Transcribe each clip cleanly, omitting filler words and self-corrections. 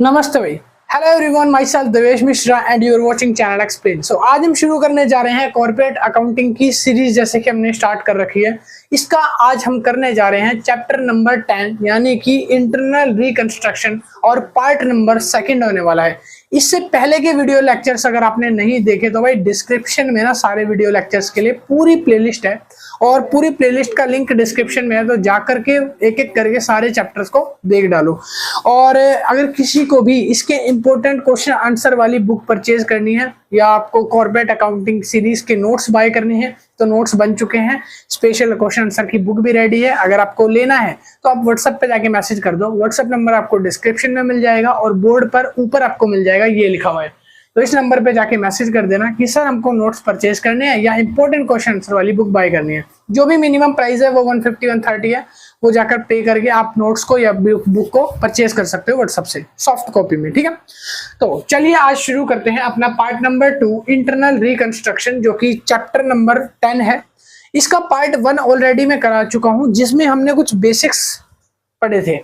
नमस्ते भाई। Hello everyone, myself Devesh Mishra and you are watching channel explain. So आज हम शुरू करने जा रहे हैं कॉर्पोरेट अकाउंटिंग की सीरीज, जैसे कि हमने स्टार्ट कर रखी है। इसका आज हम करने जा रहे हैं चैप्टर नंबर 10 यानी कि इंटरनल रिकंस्ट्रक्शन, और पार्ट नंबर 2 होने वाला है। इससे पहले के वीडियो लेक्चर्स अगर आपने नहीं देखे तो भाई डिस्क्रिप्शन में ना सारे वीडियो लेक्चर्स के लिए पूरी प्लेलिस्ट है, और पूरी प्लेलिस्ट का लिंक डिस्क्रिप्शन में है, तो जाकर के एक एक करके सारे चैप्टर्स को देख डालो। और अगर किसी को भी इसके इंपॉर्टेंट क्वेश्चन आंसर वाली बुक परचेज करनी है या आपको कॉर्पोरेट अकाउंटिंग सीरीज के नोट्स बाय करनी है तो नोट्स बन चुके हैं। स्पेशल क्वेश्चन आंसर की बुक भी रेडी है। अगर आपको लेना है तो आप व्हाट्सएप पे जाके मैसेज कर दो। व्हाट्सएप नंबर आपको डिस्क्रिप्शन में मिल जाएगा और बोर्ड पर ऊपर आपको मिल जाएगा, ये लिखा हुआ है। तो इस नंबर पे जाके मैसेज कर देना कि सर हमको नोट्स परचेज करने हैं या इंपॉर्टेंट क्वेश्चन आंसर वाली बुक बाय करनी है। जो भी मिनिमम प्राइस है वो 150-130 है, वो जाकर पे करके आप नोट्स को या बुक को परचेज कर सकते हो व्हाट्सएप से सॉफ्ट कॉपी में, ठीक है। तो चलिए आज शुरू करते हैं अपना पार्ट नंबर 2 इंटरनल रिकंस्ट्रक्शन, जो कि चैप्टर नंबर 10 है। इसका पार्ट 1 ऑलरेडी मैं करा चुका हूं, जिसमें हमने कुछ बेसिक्स पढ़े थे।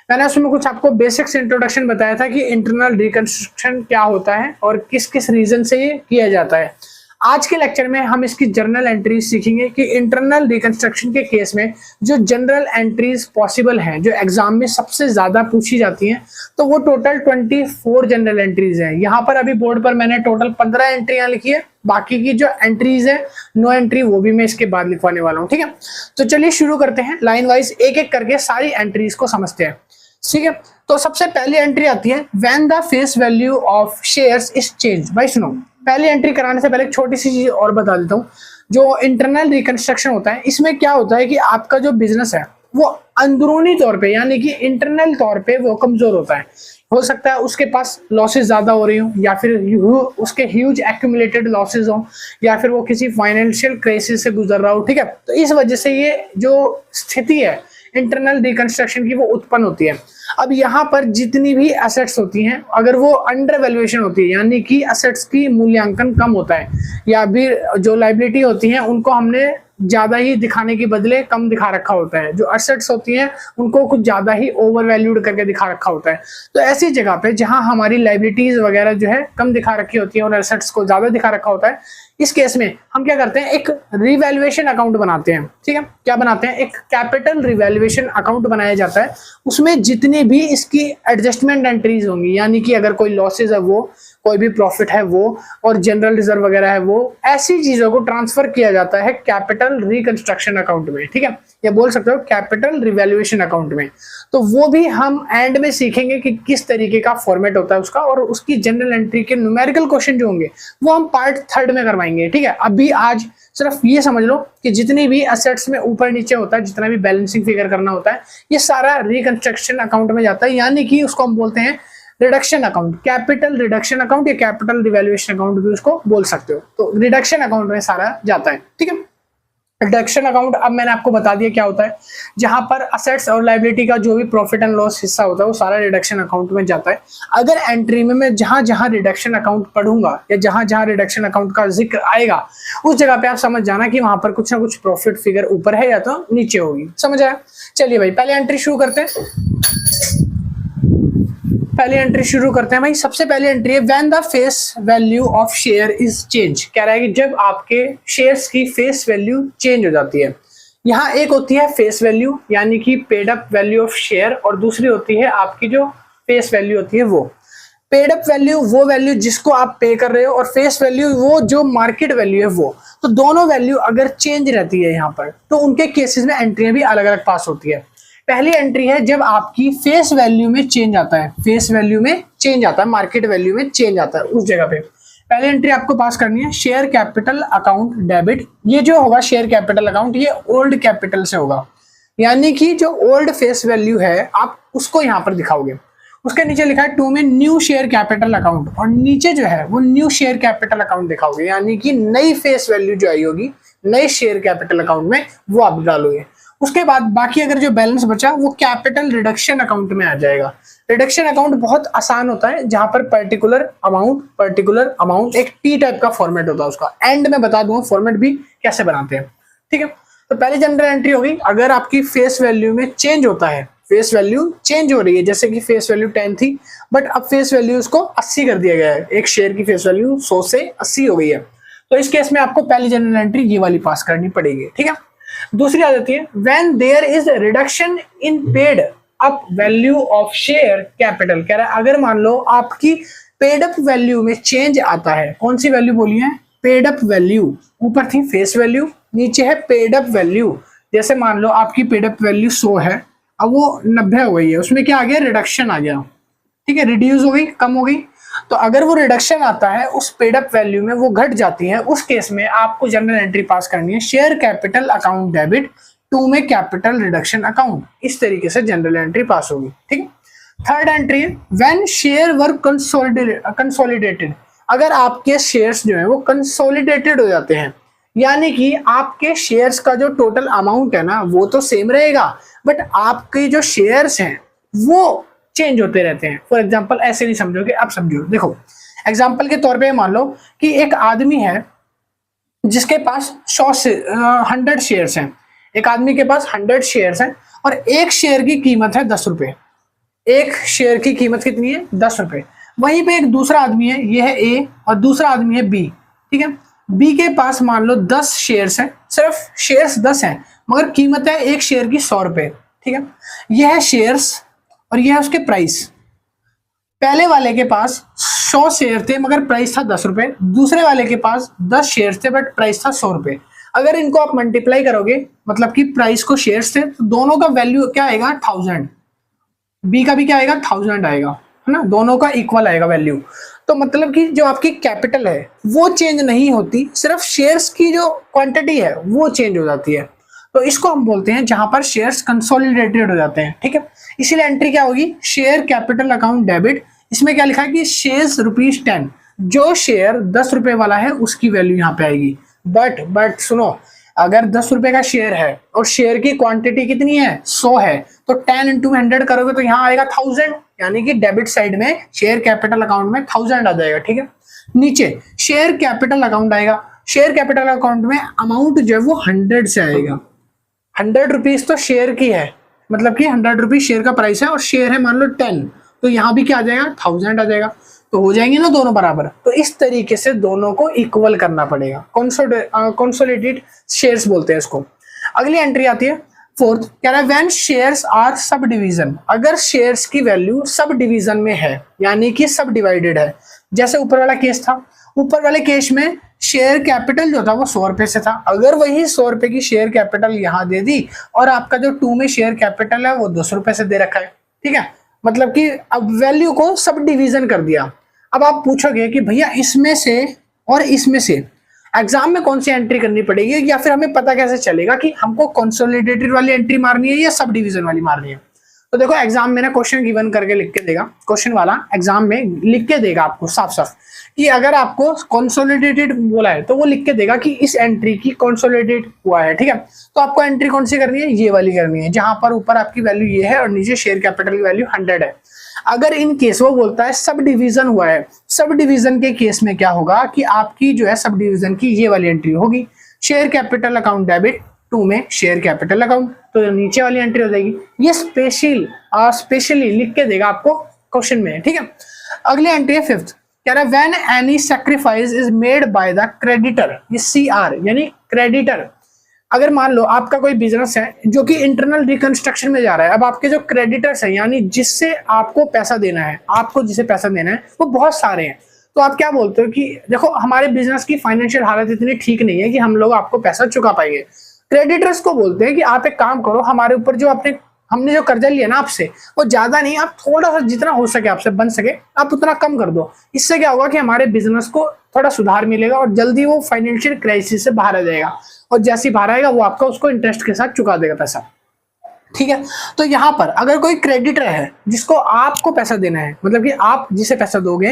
मैंने उसमें कुछ आपको बेसिक्स इंट्रोडक्शन बताया था कि इंटरनल रिकंस्ट्रक्शन क्या होता है और किस किस रीजन से ये किया जाता है। आज के लेक्चर में हम इसकी जर्नल एंट्रीज सीखेंगे कि इंटरनल रिकंस्ट्रक्शन के केस में जो जनरल एंट्रीज पॉसिबल हैं, जो एग्जाम में सबसे ज्यादा पूछी जाती हैं, तो वो टोटल 24 जनरल एंट्रीज हैं। यहाँ पर अभी बोर्ड पर मैंने टोटल 15 एंट्रियां लिखी है। बाकी की जो एंट्रीज है, नो एंट्री, वो भी मैं इसके बाद लिखवाने वाला हूँ, ठीक है। तो चलिए शुरू करते हैं, लाइन वाइज एक एक करके सारी एंट्रीज को समझते हैं, ठीक है। तो सबसे पहली एंट्री आती है when the face value of shares is change. भाई सुनो, पहली एंट्री कराने से पहले एक छोटी सी चीज और बता देता हूँ। जो इंटरनल रिकंस्ट्रक्शन होता है, इसमें क्या होता है कि आपका जो बिजनेस है वो अंदरूनी तौर पे यानी कि इंटरनल तौर पे वो कमजोर होता है। हो सकता है उसके पास लॉसेस ज्यादा हो रही हो, या फिर उसके ह्यूज एक्यूमुलेटेड लॉसेस हो, या फिर वो किसी फाइनेंशियल क्राइसिस से गुजर रहा हो, ठीक है। तो इस वजह से ये जो स्थिति है इंटरनल रिकंस्ट्रक्शन की वो उत्पन्न होती है। अब यहाँ पर जितनी भी एसेट्स होती हैं, अगर वो अंडर वैल्यूएशन होती है यानी कि एसेट्स की मूल्यांकन कम होता है, या फिर जो लायबिलिटी होती हैं उनको हमने ज्यादा ही दिखाने के बदले कम दिखा रखा होता है, जो एसेट्स होती हैं उनको कुछ ज्यादा ही ओवर वैल्यूड करके दिखा रखा होता है, तो ऐसी जगह पे जहां हमारी लायबिलिटीज वगैरह जो है कम दिखा रखी होती है और एसेट्स को ज्यादा दिखा रखा होता है, इस केस में हम क्या करते हैं, एक रिवैल्यूएशन अकाउंट बनाते हैं, ठीक है। क्या बनाते हैं, एक कैपिटल रिवैल्यूएशन अकाउंट बनाया जाता है। उसमें जितनी भी इसकी एडजस्टमेंट एंट्रीज होंगी, यानी कि अगर कोई लॉसेज है वो, कोई भी प्रॉफिट है वो, और जनरल रिजर्व वगैरह है वो, ऐसी चीजों को ट्रांसफर किया जाता है कैपिटल रिकंस्ट्रक्शन अकाउंट में, ठीक है। या बोल सकते हो कैपिटल रिवैल्यूएशन अकाउंट में। तो वो भी हम एंड में सीखेंगे कि किस तरीके का फॉर्मेट होता है उसका, और उसकी जनरल एंट्री के न्यूमेरिकल क्वेश्चन जो होंगे वो हम पार्ट 3 में करवाएंगे, ठीक है। अभी आज सिर्फ ये समझ लो कि जितनी भी एसेट्स में ऊपर नीचे होता है, जितना भी बैलेंसिंग फिगर करना होता है, ये सारा रिकंस्ट्रक्शन अकाउंट में जाता है, यानी कि उसको हम बोलते हैं reduction account, capital reduction account या कैपिटल रिवैल्यूएशन अकाउंट भी उसको बोल सकते हो। तो रिडक्शन अकाउंट में सारा जाता है, ठीक है। रिडक्शन अकाउंट अब मैंने आपको बता दिया क्या होता है, जहां पर असेट्स और लायबिलिटी का जो भी प्रॉफिट एंड लॉस हिस्सा होता है वो सारा रिडक्शन अकाउंट में जाता है। अगर एंट्री में मैं जहां जहां रिडक्शन अकाउंट पढ़ूंगा या जहां जहां रिडक्शन अकाउंट का जिक्र आएगा, उस जगह पे आप समझ जाना कि वहां पर कुछ ना कुछ प्रॉफिट फिगर ऊपर है या तो नीचे होगी, समझ आया। चलिए भाई पहले एंट्री शुरू करते हैं। पहली एंट्री शुरू करते हैं भाई। सबसे पहली एंट्री है when the face value of share is change. कह रहा है कि जब आपके शेयर्स की फेस वैल्यू चेंज हो जाती है। यहाँ एक होती है फेस वैल्यू यानी कि paid up value of share, और दूसरी होती है आपकी जो फेस वैल्यू होती है वो। पेड अप वैल्यू वो वैल्यू जिसको आप पे कर रहे हो, और फेस वैल्यू वो जो मार्केट वैल्यू है वो। तो दोनों वैल्यू अगर चेंज रहती है यहाँ पर, तो उनके केसेस में एंट्रियां भी अलग अलग पास होती है। पहली एंट्री है जब आपकी फेस वैल्यू में चेंज आता है, फेस वैल्यू में चेंज आता है, मार्केट वैल्यू में चेंज आता है, उस जगह पे पहली एंट्री आपको पास करनी है शेयर कैपिटल अकाउंट डेबिट। ये जो होगा शेयर कैपिटल अकाउंट, ये ओल्ड कैपिटल से होगा, यानी कि जो ओल्ड फेस वैल्यू है आप उसको यहाँ पर दिखाओगे। उसके नीचे लिखा है 2 में न्यू शेयर कैपिटल अकाउंट, और नीचे जो है वो न्यू शेयर कैपिटल अकाउंट दिखाओगे, यानी कि नई फेस वैल्यू जो आई होगी नए शेयर कैपिटल अकाउंट में वो आप डालोगे। उसके बाद बाकी अगर जो बैलेंस बचा वो कैपिटल रिडक्शन अकाउंट में आ जाएगा। रिडक्शन अकाउंट बहुत आसान होता है, जहां पर पर्टिकुलर अमाउंट एक टी टाइप का फॉर्मेट होता है उसका। एंड में बता दूंगा फॉर्मेट भी कैसे बनाते हैं, ठीक है। तो पहली जनरल एंट्री होगी, अगर आपकी फेस वैल्यू में चेंज होता है फेस वैल्यू चेंज हो रही है, जैसे कि फेस वैल्यू 10 थी बट अब फेस वैल्यू उसको 80 कर दिया गया है, एक शेयर की फेस वैल्यू 100 से 80 हो गई है। तो इस केस में आपको पहली जनरल एंट्री ये वाली पास करनी पड़ेगी, ठीक है। दूसरी आ जाती है when there is reduction in paid up value of share capital. कह रहा है अगर मान लो आपकी पेड अप वैल्यू में चेंज आता है, कौन सी वैल्यू बोली है, पेड अप वैल्यू, ऊपर थी फेस वैल्यू, नीचे है पेड अप वैल्यू। जैसे मान लो आपकी पेड अप वैल्यू 100 है, अब वो 90 हो गई है, उसमें क्या आ गया, रिडक्शन आ गया, ठीक है, रिड्यूस हो गई, कम हो गई। तो अगर वो रिडक्शन आता है उस पेड अप वैल्यू में, वो घट जाती है, उस केस में आपको जनरल एंट्री पास करनी है share capital account debit to में कैपिटल रिडक्शन अकाउंट। इस तरीके से जनरल एंट्री पास होगी, ठीक है। थर्ड एंट्री है व्हेन शेयर वर कंसोलिडेटेड। अगर आपके शेयर्स जो है वो कंसोलिडेटेड हो जाते हैं, यानी कि आपके शेयर्स का जो टोटल अमाउंट है ना वो तो सेम रहेगा बट आपके जो शेयर्स हैं वो चेंज होते रहते हैं। फॉर एग्जांपल ऐसे नहीं समझोगे, अब समझो, देखो एग्जांपल के तौर पे मान लो कि एक आदमी है जिसके पास 100 शेयर्स हैं, एक आदमी के पास 100 शेयर्स हैं और एक शेयर की कीमत है 10 रुपए, एक शेयर की कीमत कितनी है, 10 रुपए। वहीं पे एक दूसरा आदमी है, ये है ए और दूसरा आदमी है बी, ठीक है। बी के पास मान लो 10 शेयर्स हैं, सिर्फ शेयर्स 10 हैं मगर कीमत है एक शेयर की 100 रुपए, ठीक है। यह है शेयर्स और यह है उसके प्राइस। पहले वाले के पास 100 शेयर थे मगर प्राइस था 10 रुपए, दूसरे वाले के पास 10 शेयर थे बट प्राइस था 100 रुपए। अगर इनको आप मल्टीप्लाई करोगे, मतलब कि प्राइस को शेयर्स थे, तो दोनों का वैल्यू क्या आएगा, 1000। बी का भी क्या आएगा, 1000 आएगा, है ना, दोनों का इक्वल आएगा वैल्यू। तो मतलब कि जो आपकी कैपिटल है वो चेंज नहीं होती, सिर्फ शेयर्स की जो क्वांटिटी है वो चेंज हो जाती है। तो इसको हम बोलते हैं जहां पर शेयर्स कंसोलिडेटेड हो जाते हैं, ठीक है। इसीलिए एंट्री क्या होगी, शेयर कैपिटल अकाउंट डेबिट। इसमें क्या लिखा है कि शेयर्स ₹10, जो शेयर 10 रुपए वाला है उसकी वैल्यू यहाँ पे आएगी। बट सुनो, अगर 10 रुपए का शेयर है और शेयर की क्वांटिटी कितनी है, 100 है, तो 10 × 100 करोगे तो यहाँ आएगा 1000, यानी कि डेबिट साइड में शेयर कैपिटल अकाउंट में 1000 आ जाएगा, ठीक है। नीचे शेयर कैपिटल अकाउंट आएगा, शेयर कैपिटल अकाउंट में अमाउंट जो है वो 100 से आएगा। 100 रुपीज तो शेयर की है, मतलब कि 100 रुपीज शेयर का प्राइस है और शेयर है मान लो 10, तो यहाँ भी क्या आ जाएगा, 1000 आ जाएगा। तो हो जाएंगे ना दोनों बराबर। तो इस तरीके से दोनों को इक्वल करना पड़ेगा, कंसोलिडेटेड शेयर्स बोलते हैं इसको। अगली एंट्री आती है फोर्थ, कह रहा है when shares are sub division. अगर शेयर्स की वैल्यू सब डिवीजन में है, यानी कि सब डिवाइडेड है, जैसे ऊपर वाला केस था, ऊपर वाले केस में शेयर कैपिटल जो था वो 100 रुपए से था, अगर वही 100 रुपए की शेयर कैपिटल यहाँ दे दी और आपका जो 2 में शेयर कैपिटल है वो 200 रुपए से दे रखा है, ठीक है। मतलब कि अब वैल्यू को सब डिवीजन कर दिया। अब आप पूछोगे कि भैया इसमें से और इसमें से एग्जाम में कौन सी एंट्री करनी पड़ेगी, या फिर हमें पता कैसे चलेगा कि हमको कंसोलिडेटेड वाली एंट्री मारनी है या सब डिवीजन वाली मारनी है। तो देखो एग्जाम में ना क्वेश्चन गिवन करके लिख के देगा, क्वेश्चन वाला एग्जाम में लिख के देगा आपको साफ साफ कि अगर आपको कंसोलिडेटेड बोला है तो वो लिख के देगा कि इस एंट्री की कंसोलिडेट हुआ है, ठीक है। तो आपको एंट्री कौन सी करनी है, ये वाली करनी है, जहां पर ऊपर आपकी वैल्यू ये है और नीचे शेयर कैपिटल की वैल्यू 100 है। अगर इन केस वो बोलता है सब डिवीजन हुआ है, सब डिवीजन के केस में क्या होगा कि आपकी जो है सब डिवीजन की ये वाली एंट्री होगी, शेयर कैपिटल अकाउंट डेबिट 2 में शेयर कैपिटल अकाउंट, तो नीचे वाली एंट्री हो जाएगी। ये स्पेशली लिख के देगा आपको क्वेश्चन में, ठीक है। अगली एंट्री है फिफ्थ, कह रहा है when any sacrifice is made by the creditor, ये CR यानी क्रेडिटर। अगर मान लो आपका कोई बिजनेस है जो कि इंटरनल रिकंस्ट्रक्शन में जा रहा है, अब आपके जो क्रेडिटर्स हैं यानी जिससे आपको पैसा देना है, आपको जिसे पैसा देना है वो बहुत सारे हैं, तो आप क्या बोलते हो कि देखो हमारे बिजनेस की फाइनेंशियल हालत इतनी ठीक नहीं है कि हम लोग आपको पैसा चुका पाएंगे। क्रेडिटर्स को बोलते हैं कि आप एक काम करो, हमारे ऊपर जो हमने जो कर्जा लिया ना आपसे वो ज्यादा नहीं, आप थोड़ा सा जितना हो सके आपसे बन सके आप उतना कम कर दो। इससे क्या होगा कि हमारे बिजनेस को थोड़ा सुधार मिलेगा और जल्दी वो फाइनेंशियल क्राइसिस से बाहर आ जाएगा, और जैसे ही बाहर आएगा वो आपका उसको इंटरेस्ट के साथ चुका देगा पैसा, ठीक है। तो यहाँ पर अगर कोई क्रेडिटर है जिसको आपको पैसा देना है, मतलब कि आप जिसे पैसा दोगे,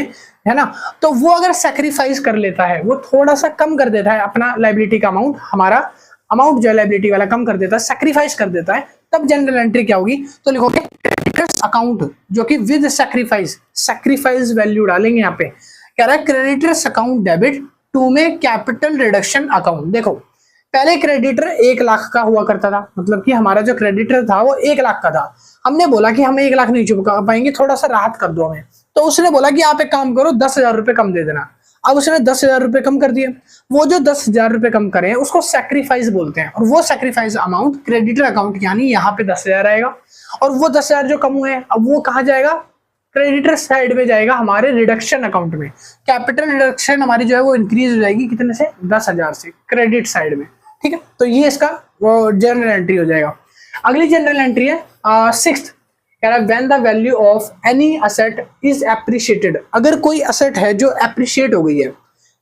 है ना, तो वो अगर सैक्रिफाइस कर लेता है, वो थोड़ा सा कम कर देता है अपना लाइबिलिटी का अमाउंट, हमारा अमाउंट जो है लाइबिलिटी वाला कम कर देता है, सैक्रिफाइस कर देता है, तब जनरल एंट्री क्या होगी, तो लिखोगे क्रेडिटर्स अकाउंट जो कि विद सैक्रिफाइस वैल्यू डालेंगे यहाँ पे। कह रहा है क्रेडिटर्स अकाउंट डेबिट 2 में कैपिटल रिडक्शन अकाउंट। देखो पहले क्रेडिटर 1 लाख का हुआ करता था, मतलब कि हमारा जो क्रेडिटर था वो 1 लाख का था, हमने बोला कि हमें 1 लाख नहीं चुका पाएंगे, थोड़ा सा राहत कर दो हमें। तो उसने बोला कि आप एक काम करो, 10,000 रुपए कम दे देना। अब उसने 10,000 रुपए कम कर दिए। वो जो 10,000 रुपए कम करे हैं उसको सैक्रिफाइस बोलते हैं, और वो सैक्रिफाइस अमाउंट क्रेडिटर अकाउंट यानी यहाँ पे 10,000 आएगा, और वो 10,000 जो कम हुए हैं अब वो कहाँ जाएगा, क्रेडिटर साइड में जाएगा, हमारे रिडक्शन अकाउंट में। कैपिटल रिडक्शन हमारी जो है वो इंक्रीज हो जाएगी, कितने से, 10,000 से, क्रेडिट साइड में। ठीक है, तो ये इसका वो जनरल एंट्री हो जाएगा। अगली जनरल एंट्री है 6th, कह रहा है when the value of any asset is appreciated. अगर कोई असेट है जो एप्रिशिएट हो गई है,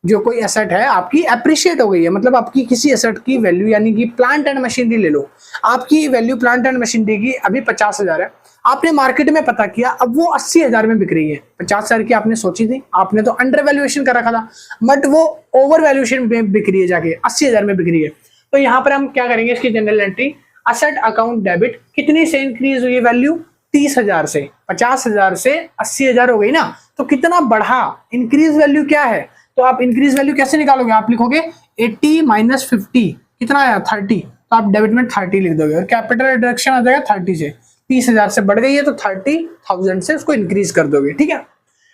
जो कोई एसेट है आपकी एप्रिशिएट हो गई है, मतलब आपकी किसी एसेट की वैल्यू, यानी कि प्लांट एंड मशीनरी ले लो, आपकी वैल्यू प्लांट एंड मशीनरी की अभी 50,000 है, आपने मार्केट में पता किया, अब वो 80,000 में बिक रही है। 50,000 की आपने सोची थी, आपने तो अंडर वैल्यूएशन कर रखा था, बट वो ओवर वैल्यूएशन में बिक रही है, जाके 80,000 में बिक रही है। तो यहाँ पर हम क्या करेंगे, इसकी general entry, asset account debit, कितनी से इंक्रीज हुई वैल्यू, 30,000 से, 50,000 से 80,000 हो गई ना, तो कितना बढ़ा, इंक्रीज वैल्यू क्या है, तो आप इंक्रीज वैल्यू कैसे निकालोगे, आप लिखोगे 80 माइनस 50, कितना आया 30, तो आप डेबिट में 30 लिख दोगे, और कैपिटल रिडक्शन आ जाएगा 30 से, 30,000 से बढ़ गई है तो 30,000 से उसको इंक्रीज कर दोगे। ठीक है,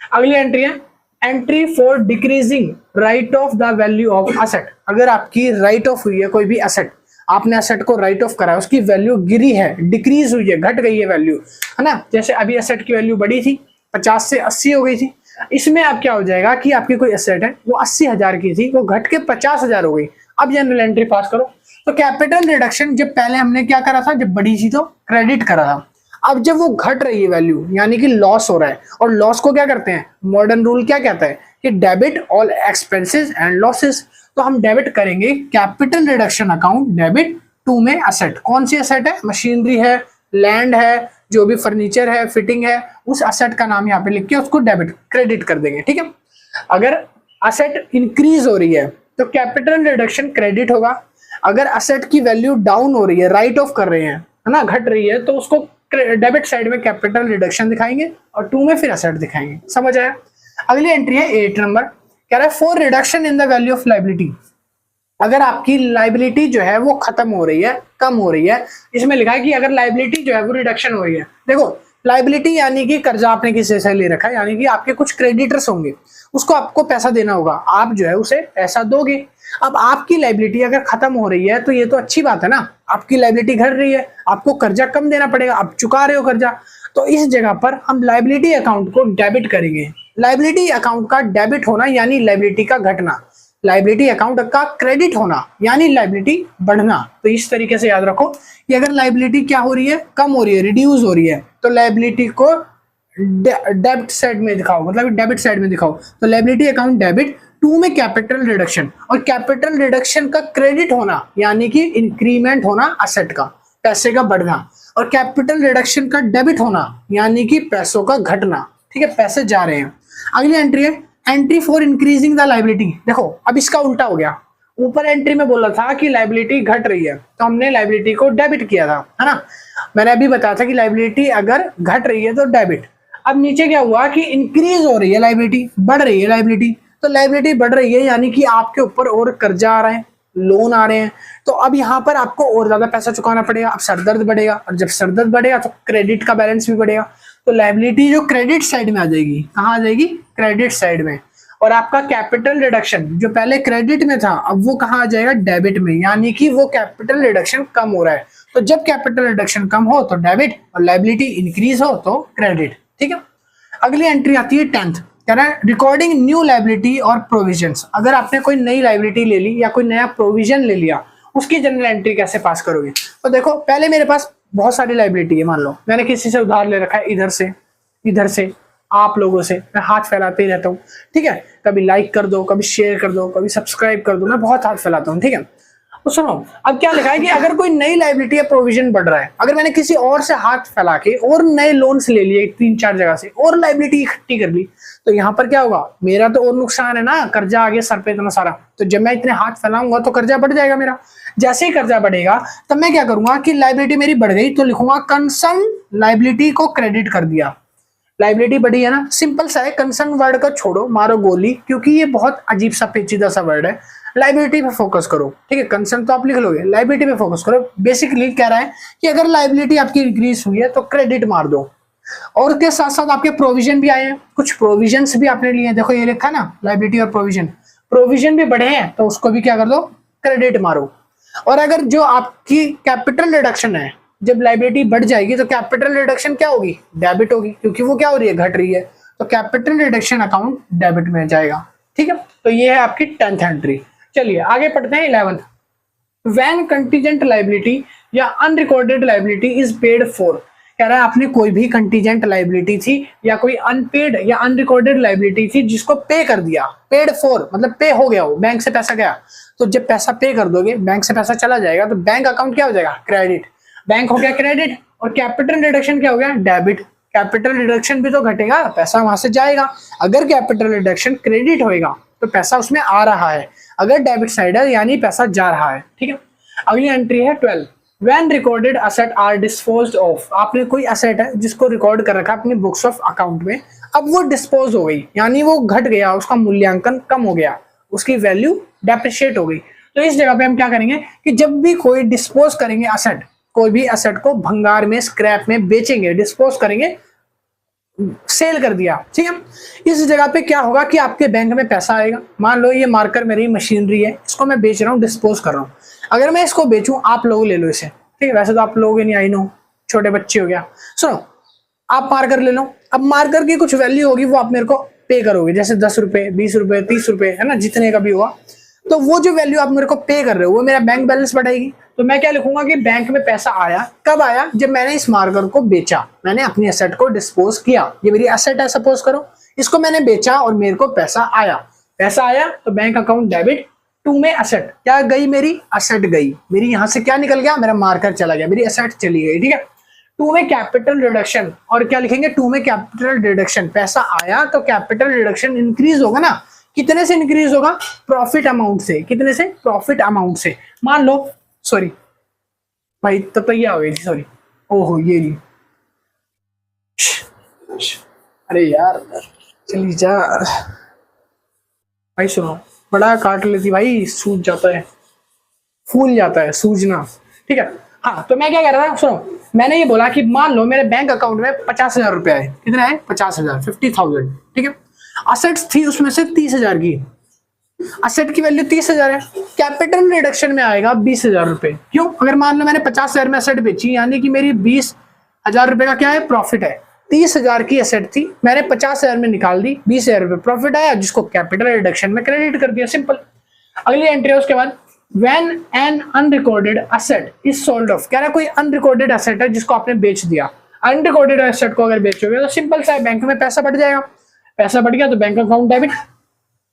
अगली एंट्री है entry for decreasing right of the value of asset. अगर आपकी राइट ऑफ हुई है कोई भी असेट, आपने असेट को राइट ऑफ करा, उसकी वैल्यू गिरी है, डिक्रीज हुई है, घट गई है वैल्यू, है ना, जैसे अभी असेट की वैल्यू बढ़ी थी 50 से 80 हो गई थी, इसमें अब क्या हो जाएगा कि आपकी कोई एसेट है वो 80,000 की थी, वो घट के 50,000 हो गई। अब जनरल एंट्री पास करो, तो कैपिटल रिडक्शन जब पहले हमने क्या करा था, जब बड़ी थी तो क्रेडिट करा था, अब जब वो घट रही है वैल्यू यानी कि लॉस हो रहा है, और लॉस को क्या करते हैं, मॉडर्न रूल क्या कहता है कि debit all expenses and losses, तो हम डेबिट करेंगे कैपिटल रिडक्शन अकाउंट डेबिट 2 में असेट। कौन सी असेट है, मशीनरी है, लैंड है, जो भी फर्नीचर है, फिटिंग है, उस असेट का नाम यहाँ पे लिख के उसको डेबिट क्रेडिट कर देंगे। ठीक है, अगर असेट इंक्रीज हो रही है तो कैपिटल रिडक्शन क्रेडिट होगा, अगर असेट की वैल्यू डाउन हो रही है, राइट ऑफ कर रहे हैं, है ना, घट रही है, तो उसको डेबिट साइड में कैपिटल रिडक्शन दिखाएंगे और 2 में फिर असेट दिखाएंगे। समझ आया। अगली एंट्री है 8 नंबर, कह रहा है for reduction in the value of liability. अगर आपकी लाइबिलिटी जो है वो खत्म हो रही है, कम हो रही है, इसमें लिखा है कि अगर लाइबिलिटी जो है वो रिडक्शन हो रही है। देखो लाइबिलिटी यानी कि कर्जा आपने किसी से ले रखा है, यानी कि आपके कुछ क्रेडिटर्स होंगे, उसको आपको पैसा देना होगा, आप जो है उसे पैसा दोगे। अब आपकी लाइबिलिटी अगर खत्म हो रही है तो ये तो अच्छी बात है ना, आपकी लाइबिलिटी घट रही है, आपको कर्जा कम देना पड़ेगा, आप चुका रहे हो कर्जा, तो इस जगह पर हम लाइबिलिटी अकाउंट को डेबिट करेंगे। लाइबिलिटी अकाउंट का डेबिट होना यानी लाइबिलिटी का घटना, लाइबिलिटी अकाउंट का क्रेडिट होना यानी लाइबिलिटी बढ़ना। तो इस तरीके से याद रखो कि अगर लाइबिलिटी क्या हो रही है, कम हो रही है, रिड्यूस हो रही है, तो लाइबिलिटी को डेबिट साइड में दिखाओ, मतलब डेबिट साइड में दिखाओ। तो लाइबिलिटी अकाउंट डेबिट 2 में कैपिटल रिडक्शन, और कैपिटल रिडक्शन का क्रेडिट होना यानी कि इंक्रीमेंट होना असेट का, पैसे का बढ़ना, और कैपिटल रिडक्शन का डेबिट होना यानी कि पैसों का घटना। ठीक है, पैसे जा रहे हैं। अगली एंट्री है entry for increasing the liability. देखो अब इसका उल्टा हो गया, ऊपर एंट्री में बोला था कि लाइबिलिटी घट रही है तो हमने लाइबिलिटी को डेबिट किया था, है ना, मैंने अभी बताया था कि लाइबिलिटी अगर घट रही है तो डेबिट। अब नीचे क्या हुआ कि इंक्रीज हो रही है लाइबिलिटी, बढ़ रही है लाइबिलिटी, तो लाइबिलिटी बढ़ रही है यानी कि आपके ऊपर और कर्जा आ रहे हैं, लोन आ रहे हैं, तो अब यहाँ पर आपको और ज्यादा पैसा चुकाना पड़ेगा, अब सरदर्द बढ़ेगा, और जब सरदर्द बढ़ेगा तो क्रेडिट का बैलेंस भी बढ़ेगा, तो लाइबिलिटी जो क्रेडिट साइड में आ जाएगी, कहाँ आ जाएगी, क्रेडिट साइड में। और आपका कैपिटल रिडक्शन जो पहले क्रेडिट में था अब वो कहाँ आ जाएगा, डेबिट में, यानी कि वो कैपिटल रिडक्शन कम हो रहा है। तो जब कैपिटल रिडक्शन कम हो तो डेबिट, और लाइबिलिटी इंक्रीज हो तो क्रेडिट। ठीक है, अगली एंट्री आती है 10th, कह रहा है रिकॉर्डिंग न्यू लाइबिलिटी और प्रोविजंस। अगर आपने कोई नई लाइबिलिटी ले ली या कोई नया प्रोविजन ले लिया, उसकी जनरल एंट्री कैसे पास करोगे। तो देखो पहले मेरे पास बहुत सारी लाइबिलिटी है, मान लो मैंने किसी से उधार ले रखा है, इधर से आप लोगों से, मैं हाथ फैलाते ही रहता हूँ। ठीक है, कभी लाइक कर दो, कभी शेयर कर दो, कभी सब्सक्राइब कर दो, मैं बहुत हाथ फैलाता हूँ। ठीक है, तो सुनो अब क्या लिखा है कि अगर कोई नई लाइबिलिटी या प्रोविजन बढ़ रहा है, अगर मैंने किसी और से हाथ फैला के और नए लोन्स ले लिए 3-4 जगह से और लाइबिलिटी इकट्ठी कर ली, तो यहाँ पर क्या होगा, मेरा तो और नुकसान है ना, कर्जा आ गया सर पे इतना सारा, तो जब मैं इतने हाथ फैलाऊंगा तो कर्जा बढ़ जाएगा मेरा। जैसे ही कर्जा बढ़ेगा तब मैं क्या करूंगा कि लाइबिलिटी मेरी बढ़ गई तो लिखूंगा कंसर्न लाइबिलिटी को क्रेडिट कर दिया। लाइबिलिटी बढ़ी है ना, सिंपल सा है, कंसर्न वर्ड का छोड़ो, मारो गोली, क्योंकि ये बहुत अजीब सा पेचीदा सा वर्ड है। लाइबिलिटी पे फोकस करो, ठीक है, कंसर्न तो आप लिख लोगे, लाइबिलिटी पे फोकस करो। बेसिकली कह रहा है कि अगर लाइबिलिटी आपकी इंक्रीज हुई है तो क्रेडिट मार दो, और उसके साथ साथ आपके प्रोविजन भी आए हैं, कुछ प्रोविजंस भी आपने लिए हैं, देखो ये लिखा ना लाइबिलिटी और प्रोविजन, प्रोविजन भी बढ़े हैं तो उसको भी क्या कर दो, क्रेडिट मारो। और अगर जो आपकी कैपिटल रिडक्शन है, जब लाइबिलिटी बढ़ जाएगी तो कैपिटल रिडक्शन क्या होगी, डेबिट होगी, क्योंकि वो क्या हो रही है, घट रही है, तो कैपिटल रिडक्शन अकाउंट डेबिट में जाएगा, ठीक है। तो ये है आपकी 10th एंट्री। चलिए आगे पढ़ते हैं 11th। व्हेन कंटीजेंट लाइबिलिटी या unrecorded liability is paid for, कह रहा है आपने कोई भी कंटीजेंट लाइबिलिटी थी या कोई अनपेड या अनरिकॉर्डेड लाइबिलिटी थी जिसको पे कर दिया, पेड फॉर मतलब पे हो गया, हो बैंक से पैसा गया, तो जब पैसा पे कर दोगे, बैंक से पैसा चला जाएगा, तो बैंक अकाउंट क्या हो जाएगा, क्रेडिट, बैंक हो गया क्रेडिट, और कैपिटल रिडक्शन क्या हो गया, डेबिट। कैपिटल रिडक्शन भी तो घटेगा, पैसा वहां से जाएगा। अगर कैपिटल रिडक्शन क्रेडिट होएगा तो पैसा उसमें आ रहा है, अगर डेबिट साइड है यानी पैसा जा रहा है, ठीक है। अगली एंट्री है 12। When recorded asset are disposed of, आपने कोई एसेट है जिसको रिकॉर्ड कर रखा अपनी बुक्स ऑफ अकाउंट में, अब वो डिस्पोज हो गई यानी वो घट गया, उसका मूल्यांकन कम हो गया, उसकी वैल्यू डेप्रिशिएट हो गई, तो इस जगह पे हम क्या करेंगे कि जब भी कोई डिस्पोज करेंगे एसेट, कोई भी एसेट को भंगार में, स्क्रैप में बेचेंगे, डिस्पोज करेंगे, सेल कर दिया, ठीक है, इस जगह पे क्या होगा कि आपके बैंक में पैसा आएगा। मान लो ये मार्कर मेरी मशीनरी है, इसको मैं बेच रहा हूँ, डिस्पोज कर रहा हूँ, अगर मैं इसको बेचूं, आप लोग ले लो इसे, ठीक है, वैसे तो आप लोग नहीं, आई नो छोटे बच्चे हो गया, सुनो, आप मार्कर ले लो, अब मार्कर की कुछ वैल्यू होगी, वो आप मेरे को पे करोगे, जैसे 10 रुपए, 20 रुपए, 30 रुपए, है ना, जितने का भी हुआ, तो वो जो वैल्यू आप मेरे को पे कर रहे हो वो मेरा बैंक बैलेंस बढ़ाएगी। तो मैं क्या लिखूंगा कि बैंक में पैसा आया, कब आया, जब मैंने इस मार्कर को बेचा, मैंने अपनी एसेट को डिस्पोज किया, ये मेरी एसेट है सपोज करो, इसको मैंने बेचा और मेरे को पैसा आया, पैसा आया तो बैंक अकाउंट डेबिट, टू में एसेट क्या गई, मेरी एसेट गई, मेरी यहां से क्या निकल गया, मेरा मार्कर चला गया, मेरी एसेट चली गई, ठीक है। टू में कैपिटल रिडक्शन, और क्या लिखेंगे, टू में कैपिटल रिडक्शन, पैसा आया तो कैपिटल रिडक्शन इंक्रीज होगा ना, कितने से इंक्रीज होगा, प्रॉफिट अमाउंट से, कितने से, प्रॉफिट अमाउंट से। मान लो, सॉरी भाई तब तक ये आ गई थी, सॉरी, ओहो ये ली, अरे यार चली जा भाई, सुनो, बड़ा काट लेती भाई, सूज जाता है, फूल जाता है, सूजना, ठीक है। हाँ तो मैं क्या कह रहा था, सुनो, मैंने ये बोला कि मान लो मेरे बैंक अकाउंट में 50,000 रुपए आए, कितने आए, 50,000, 50,000, ठीक है, असेट्स थी उसमें से 30,000 की, असेट की वैल्यू 30,000 है, कैपिटल रिडक्शन में आएगा 20,000 रुपए, क्यों, अगर मान लो मैंने 50,000 में असेट बेची, यानी कि मेरी 20,000 रुपए का क्या है, प्रॉफिट है, 30,000 की एसेट थी, मैंने 50,000 में निकाल दी, 20,000 रुपए प्रॉफिट आया, जिसको कैपिटल रिडक्शन में क्रेडिट कर दिया, सिंपल। अगली एंट्री है उसके बाद, when an unrecorded asset is sold off, कह रहा है कोई अनरिकॉर्डेड एसेट है जिसको आपने बेच दिया, अनरिकॉर्डेड एसेट को अगर बेचोगे तो सिंपल सा है, बैंक में पैसा बढ़ जाएगा, पैसा बढ़ गया तो बैंक अकाउंट डेबिट,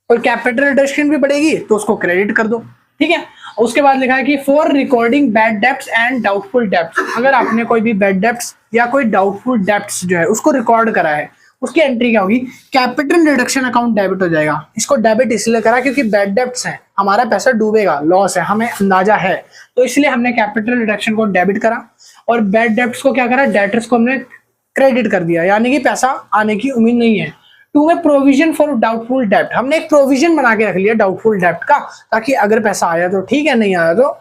और कैपिटल रिडक्शन भी बढ़ेगी तो उसको क्रेडिट कर दो, ठीक है। उसके बाद लिखा है कि for recording bad debts and doubtful debts, अगर आपने कोई भी बैड डेब्ट्स या कोई डाउटफुल डेब्ट्स जो है उसको रिकॉर्ड करा है, उसकी एंट्री क्या होगी, कैपिटल रिडक्शन अकाउंट डेबिट हो जाएगा। इसको डेबिट इसलिए करा क्योंकि बैड डेब्ट्स हैं, हमारा पैसा डूबेगा, लॉस है, हमें अंदाजा है, तो इसलिए हमने कैपिटल रिडक्शन को डेबिट करा, और बैड डेब्ट्स को क्या करा, डेटर्स को हमने क्रेडिट कर दिया, यानी कि पैसा आने की उम्मीद नहीं है। टू में प्रोविजन फॉर डाउटफुल डेब्ट, हमने एक प्रोविजन बना के रख लिया डाउटफुल डेब्ट का, ताकि अगर पैसा आया तो ठीक है, नहीं आया तो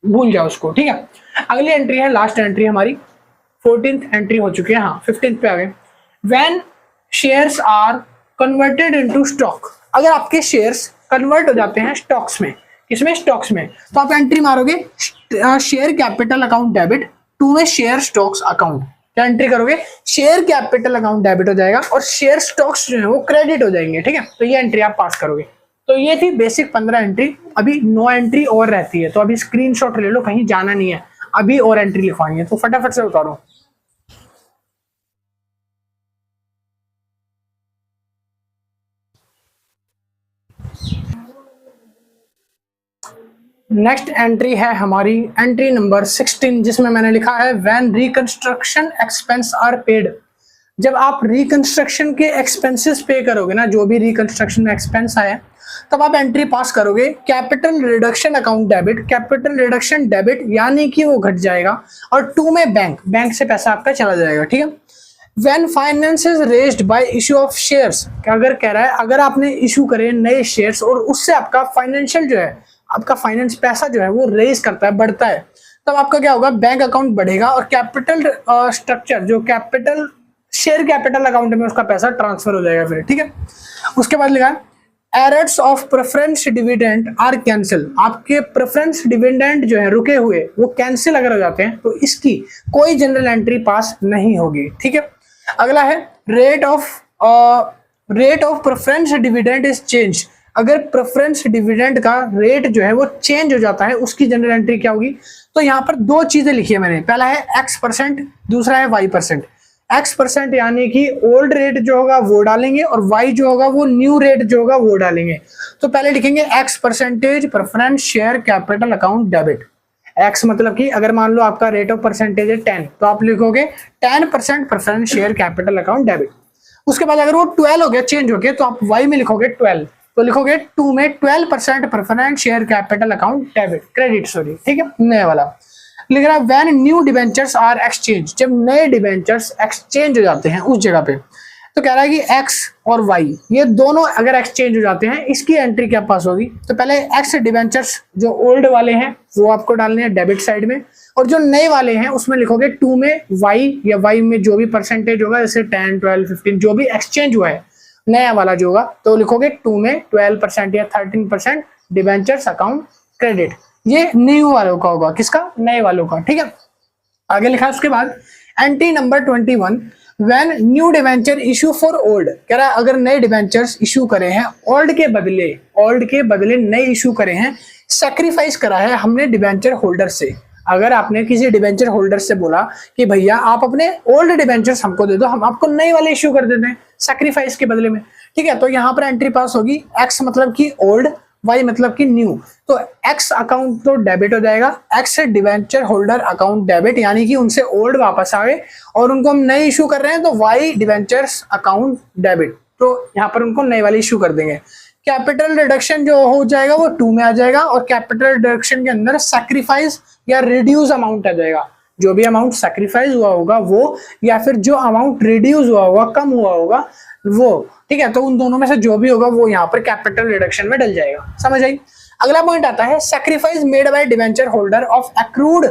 भूल जाओ उसको, ठीक है। अगली एंट्री है, लास्ट एंट्री हमारी 14th एंट्री हो चुकी है, हाँ 15th पे आ गए। When shares are converted into stock, अगर आपके शेयर्स कन्वर्ट हो जाते हैं स्टॉक्स में, किसमें, स्टॉक्स में, तो आप एंट्री मारोगे share capital account debit, to में शेयर स्टॉक्स अकाउंट, क्या एंट्री करोगे, शेयर कैपिटल अकाउंट डेबिट हो जाएगा और शेयर स्टॉक्स जो है वो क्रेडिट हो जाएंगे, ठीक है, तो ये एंट्री आप पास करोगे। तो ये थी बेसिक 15 एंट्री, अभी 9 एंट्री और रहती है, तो अभी स्क्रीनशॉट ले लो, कहीं जाना नहीं है, अभी और एंट्री लिखवानी है, तो फटाफट से उतारो। नेक्स्ट एंट्री है हमारी एंट्री नंबर 16, जिसमें मैंने लिखा है when reconstruction expense are paid, जब आप रिकंस्ट्रक्शन के एक्सपेंसेस पे करोगे ना, जो भी रिकंस्ट्रक्शन में एक्सपेंस आया, तब आप एंट्री पास करोगे capital reduction account debit, capital reduction debit यानी कि वो घट जाएगा, और टू में बैंक, बैंक से पैसा आपका चला जाएगा, ठीक है। When finance is raised bye issue of shares, अगर कह रहा है अगर आपने इशू करे नए शेयर्स और उससे आपका फाइनेंशियल जो है, आपका फाइनेंस पैसा जो है वो रेज करता है, बढ़ता है, तब आपका क्या होगा, बैंक अकाउंट बढ़ेगा और कैपिटल स्ट्रक्चर जो कैपिटल शेयर कैपिटल अकाउंट में उसका पैसा ट्रांसफर हो जाएगा फिर, ठीक है। उसके बाद लिखा arrears of preference dividend are cancel, आपके प्रेफरेंस डिविडेंड जो है रुके हुए वो कैंसिल अगर हो जाते हैं तो इसकी कोई जनरल एंट्री पास नहीं होगी, ठीक है। अगला है rate of preference dividend is change, अगर प्रेफरेंस डिविडेंड का रेट जो है वो चेंज हो जाता है उसकी जनरल एंट्री क्या होगी। तो यहाँ पर दो चीजें लिखी है मैंने, पहला है X%, दूसरा है Y%। X% यानी कि ओल्ड रेट जो होगा वो डालेंगे और Y जो होगा वो न्यू रेट जो होगा वो डालेंगे। तो पहले लिखेंगे X% preference share capital account debit. X मतलब कि अगर मान लो आपका रेट ऑफ परसेंटेज है 10, तो आप लिखोगे 10% preference share capital account debit. उसके बाद अगर वो 12 हो गया, चेंज हो गया, तो आप Y में लिखोगे 12, तो लिखोगे 2 में 12% preference share capital account debit, credit sorry, ठीक है, नया वाला। लिख रहा है when new debentures are exchange, जब नए डिबेंचर्स एक्सचेंज हो जाते हैं उस जगह पे, तो कह रहा है कि X और Y ये दोनों अगर एक्सचेंज हो जाते हैं इसकी एंट्री क्या पास होगी। तो पहले X डिबेंचर्स जो ओल्ड वाले हैं वो आपको डालने हैं डेबिट साइड में, और जो नए वाले हैं उसमें लिखोगे 2 में Y या Y में जो भी परसेंटेज होगा, जैसे 10, 12, 15 जो भी एक्सचेंज हुआ है नया वाला जो होगा, तो लिखोगे 2 में 12% या 13% डिबेंचर्स अकाउंट क्रेडिट। ये न्यू वालों का होगा, किसका, नए वालों का, ठीक है। आगे लिखा उसके बाद entry number 21 when new debenture issue for old, कह रहा है अगर नए डिबेंचर्स इशू करे हैं ओल्ड के बदले नए इशू करे हैं, सैक्रिफाइस करा है हमने डिबेंचर होल्डर से। अगर आपने किसी डिबेंचर होल्डर से बोला कि भैया आप अपने ओल्ड डिबेंचर्स हमको दे दो, हम आपको नए वाले इशू कर देते हैं सैक्रिफाइस के बदले में, ठीक है, तो यहाँ पर एंट्री पास होगी X मतलब कि ओल्ड, Y मतलब कि न्यू। तो X अकाउंट तो डेबिट हो जाएगा, X debenture holder account debit, यानी कि उनसे ओल्ड वापस आए और उनको हम नए इशू कर रहे हैं, तो Y डिबेंचर्स अकाउंट डेबिट, तो यहाँ पर उनको नए वाले इशू कर देंगे। कैपिटल रिडक्शन जो हो जाएगा वो 2 में आ जाएगा, और कैपिटल रिडक्शन के अंदर सैक्रिफाइस या रिड्यूस अमाउंट आ जाएगा, जो भी अमाउंट सैक्रिफाइस हुआ होगा वो, या फिर जो अमाउंट रिड्यूस हुआ होगा, कम हुआ होगा वो, ठीक है, तो उन दोनों में से जो भी होगा वो यहाँ पर कैपिटल रिडक्शन में डल जाएगा, समझ आई। अगला पॉइंट आता है sacrifice made by debenture holder of accrued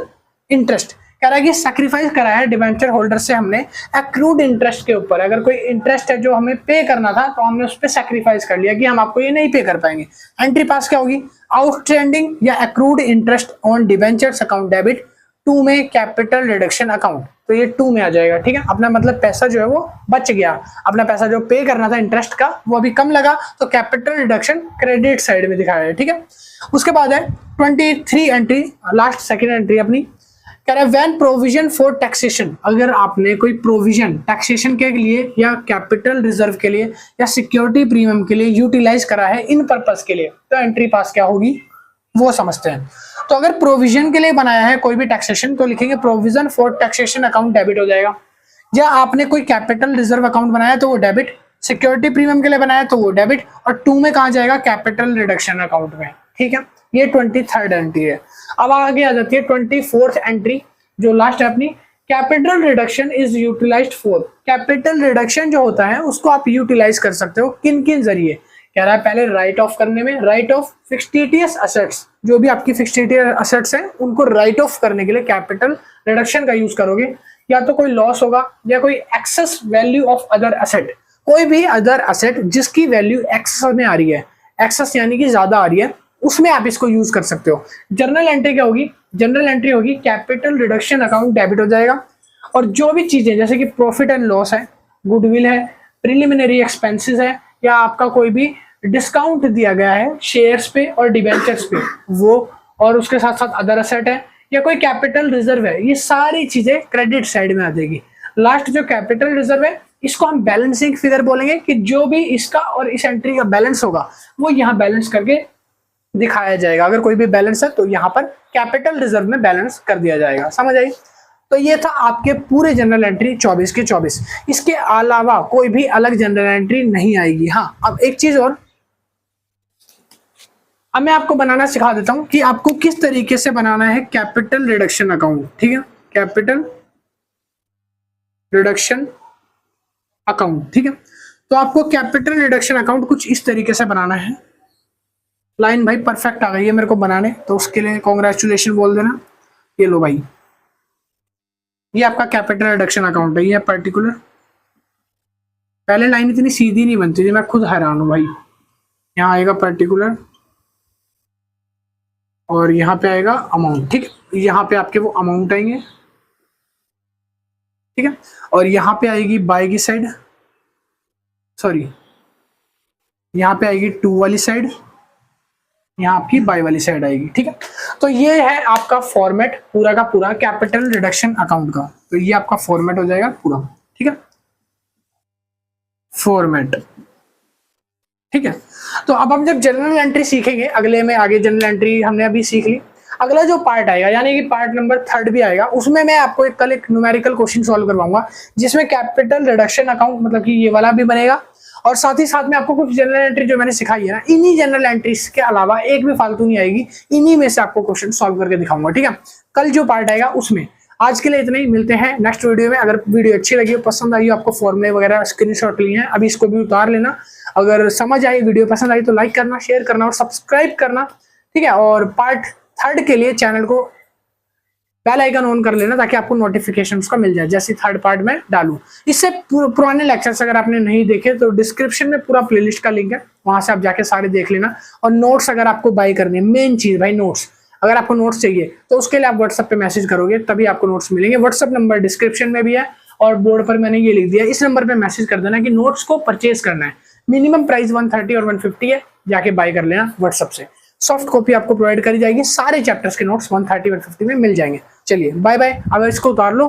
interest, कह रहा है कि सैक्रिफाइस करा है डिबेंचर होल्डर से हमने एक्रूड इंटरेस्ट के ऊपर, अगर कोई इंटरेस्ट है जो हमें पे करना था तो हमने उस पर सैक्रिफाइस कर लिया कि हम आपको ये नहीं पे कर पाएंगे। एंट्री पास क्या होगी, आउटस्टैंडिंग या accrued interest on debentures account debit 2 में कैपिटल रिडक्शन अकाउंट, तो ये 2 में आ जाएगा, ठीक है। अपना मतलब पैसा जो है वो बच गया, अपना पैसा जो पे करना था इंटरेस्ट का वो अभी कम लगा, तो कैपिटल रिडक्शन क्रेडिट साइड में दिखाया है, ठीक है। उसके बाद है 23 एंट्री, लास्ट सेकंड एंट्री अपनी, कह रहा है व्हेन प्रोविजन फॉर टैक्सेशन, अगर आपने कोई प्रोविजन टैक्सेशन के लिए या कैपिटल रिजर्व के लिए या सिक्योरिटी प्रीमियम के लिए यूटिलाइज करा है इन पर्पस के लिए, तो एंट्री पास क्या होगी वो समझते हैं। तो अगर प्रोविजन के लिए बनाया है कोई भी टैक्सेशन, तो लिखेंगे provision for taxation account debit हो जाएगा, या आपने कोई कैपिटल रिजर्व अकाउंट बनाया तो वो डेबिट, सिक्योरिटी प्रीमियम के लिए बनाया तो वो डेबिट, और 2 में कहा जाएगा कैपिटल रिडक्शन अकाउंट में, ठीक है। ये 23rd एंट्री है। अब आगे आ जाती है 24th एंट्री जो लास्ट है अपनी, capital reduction is utilized for, capital reduction जो होता है उसको आप यूटिलाइज कर सकते हो किन किन जरिए, कह रहा है पहले राइट ऑफ करने में, राइट ऑफ फिक्सटिटियस असेट्स, जो भी आपकी फिक्सटिटियस असेट्स हैं उनको राइट ऑफ करने के लिए कैपिटल रिडक्शन का यूज करोगे, या तो कोई लॉस होगा या कोई excess value of other asset, कोई भी अदर असेट जिसकी वैल्यू एक्सेस में आ रही है, एक्सेस यानी कि ज्यादा आ रही है, उसमें आप इसको यूज कर सकते हो। जर्नल एंट्री क्या होगी, जनरल एंट्री होगी कैपिटल रिडक्शन अकाउंट डेबिट हो जाएगा, और जो भी चीजें जैसे कि प्रॉफिट एंड लॉस है, गुडविल है, प्रिलिमिनरी एक्सपेंसेस है, या आपका कोई भी डिस्काउंट दिया गया है शेयर्स पे और डिबेंचर्स पे वो, और उसके साथ साथ अदर असेट है या कोई कैपिटल रिजर्व है, ये सारी चीजें क्रेडिट साइड में आ जाएगी। लास्ट जो कैपिटल रिजर्व है इसको हम बैलेंसिंग फिगर बोलेंगे, कि जो भी इसका और इस एंट्री का बैलेंस होगा वो यहाँ बैलेंस करके दिखाया जाएगा, अगर कोई भी बैलेंस है तो यहाँ पर कैपिटल रिजर्व में बैलेंस कर दिया जाएगा, समझ आई। तो ये था आपके पूरे जनरल एंट्री 24 के 24, इसके अलावा कोई भी अलग जनरल एंट्री नहीं आएगी। हाँ, अब एक चीज और, अब मैं आपको बनाना सिखा देता हूं कि आपको किस तरीके से बनाना है कैपिटल रिडक्शन अकाउंट, ठीक है, कैपिटल रिडक्शन अकाउंट, ठीक है। तो आपको कैपिटल रिडक्शन अकाउंट कुछ इस तरीके से बनाना है। लाइन भाई परफेक्ट आ गई है मेरे को बनाने, तो उसके लिए कॉन्ग्रेचुलेशन बोल देना। ये लो भाई, ये आपका कैपिटल रिडक्शन अकाउंट है, ये पर्टिकुलर। पहले लाइन इतनी सीधी नहीं बनती थी, मैं खुद हैरान हूं भाई। यहाँ आएगा पर्टिकुलर और यहाँ पे आएगा अमाउंट, ठीक है। यहाँ पे आपके वो अमाउंट आएंगे, ठीक है। और यहाँ पे आएगी बाय की साइड, सॉरी यहाँ पे आएगी टू वाली साइड, यहाँ आपकी बाय वाली साइड आएगी, ठीक है। तो ये है आपका फॉर्मेट पूरा का पूरा कैपिटल रिडक्शन अकाउंट का। तो ये आपका फॉर्मेट हो जाएगा पूरा, ठीक है, फॉर्मेट, ठीक है। तो अब हम जब जनरल एंट्री सीखेंगे अगले में, आगे जनरल एंट्री हमने अभी सीख ली। अगला जो पार्ट आएगा यानी कि पार्ट नंबर 3 भी आएगा, उसमें मैं आपको कल एक न्यूमेरिकल क्वेश्चन सॉल्व करवाऊंगा जिसमें कैपिटल रिडक्शन अकाउंट मतलब कि ये वाला भी बनेगा, और साथ ही साथ में आपको कुछ जनरल एंट्री जो मैंने सिखाई है ना, इन्हीं जनरल एंट्रीज के अलावा एक भी फालतू नहीं आएगी, इन्हीं में से आपको क्वेश्चन सॉल्व करके दिखाऊंगा, ठीक है। कल जो पार्ट आएगा उसमें। आज के लिए इतना ही, मिलते हैं नेक्स्ट वीडियो में। अगर वीडियो अच्छी लगी हो, पसंद आई हो, आपको फॉर्मूले वगैरह स्क्रीनशॉट लिए हैं, अभी इसको भी उतार लेना। अगर समझ आई, वीडियो पसंद आई तो लाइक करना, शेयर करना और सब्सक्राइब करना, ठीक है। और पार्ट 3 के लिए चैनल को बेल आइकन ऑन कर लेना ताकि आपको नोटिफिकेशन उसका मिल जाए जैसे 3rd पार्ट में डालूं। इससे पुराने लेक्चर्स अगर आपने नहीं देखे तो डिस्क्रिप्शन में पूरा प्लेलिस्ट का लिंक है, वहां से आप जाके सारे देख लेना। और नोट्स अगर आपको बाय करने, मेन चीज भाई नोट्स, अगर आपको नोट्स चाहिए तो उसके लिए आप व्हाट्सएप पे मैसेज करोगे तभी आपको नोट्स मिलेंगे। व्हाट्सएप नंबर डिस्क्रिप्शन में भी है और बोर्ड पर मैंने ये लिख दिया, इस नंबर पे मैसेज कर देना कि नोट्स को परचेज करना है। मिनिमम प्राइस 130 और 150 है, जाके बाय कर लेना व्हाट्सएप से। सॉफ्ट कॉपी आपको प्रोवाइड करी जाएगी, सारे चैप्टर्स के नोट्स 130 150 में मिल जाएंगे। चलिए बाय बाय। अगर इसको उतार लो